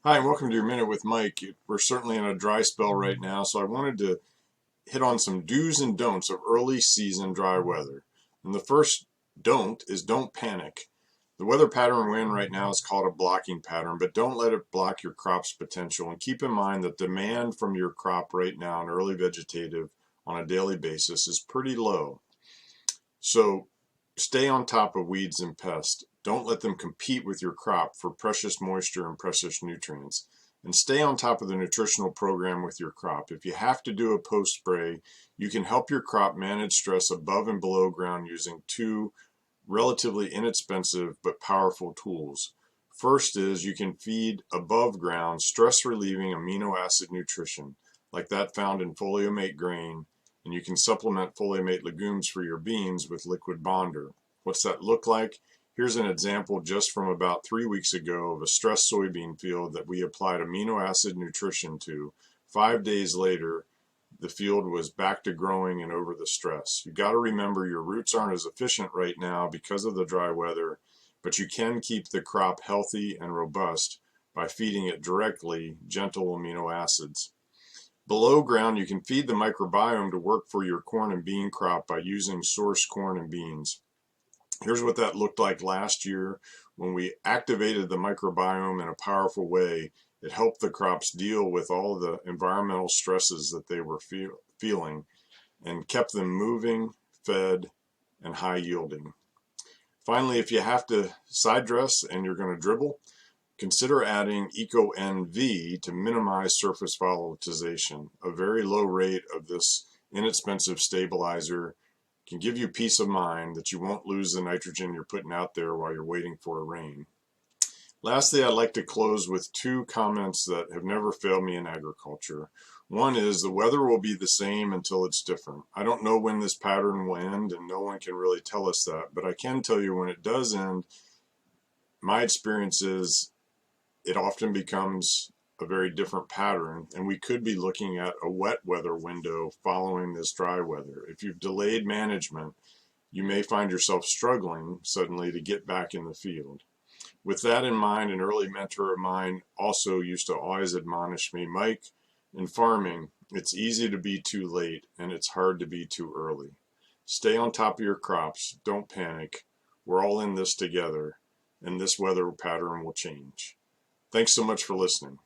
Hi, and welcome to your Minute with Mike. We're certainly in a dry spell right now, so I wanted to hit on some do's and don'ts of early season dry weather. And the first don't is don't panic. The weather pattern we're in right now is called a blocking pattern, but don't let it block your crop's potential. And keep in mind that demand from your crop right now in early vegetative on a daily basis is pretty low. So stay on top of weeds and pests. Don't let them compete with your crop for precious moisture and precious nutrients. And stay on top of the nutritional program with your crop. If you have to do a post spray, you can help your crop manage stress above and below ground using two relatively inexpensive but powerful tools. First is you can feed above ground stress relieving amino acid nutrition, like that found in foliomate grain, and you can supplement foliomate legumes for your beans with liquid bonder. What's that look like? Here's an example just from about 3 weeks ago of a stressed soybean field that we applied amino acid nutrition to. 5 days later, the field was back to growing and over the stress. You got to remember your roots aren't as efficient right now because of the dry weather, but you can keep the crop healthy and robust by feeding it directly gentle amino acids. Below ground, you can feed the microbiome to work for your corn and bean crop by using source corn and beans. Here's what that looked like last year when we activated the microbiome in a powerful way. It helped the crops deal with all the environmental stresses that they were feeling and kept them moving, fed, and high yielding. Finally, if you have to side dress and you're going to dribble, consider adding Eco-NV to minimize surface volatilization. A very low rate of this inexpensive stabilizer can give you peace of mind that you won't lose the nitrogen you're putting out there while you're waiting for a rain. Lastly, I'd like to close with two comments that have never failed me in agriculture. One is the weather will be the same until it's different. I don't know when this pattern will end, and no one can really tell us that, but I can tell you when it does end, my experience is it often becomes a very different pattern, and we could be looking at a wet weather window following this dry weather. If you've delayed management, you may find yourself struggling suddenly to get back in the field. With that in mind, an early mentor of mine also used to always admonish me, Mike, in farming, it's easy to be too late and it's hard to be too early. Stay on top of your crops. Don't panic. We're all in this together, and this weather pattern will change. Thanks so much for listening.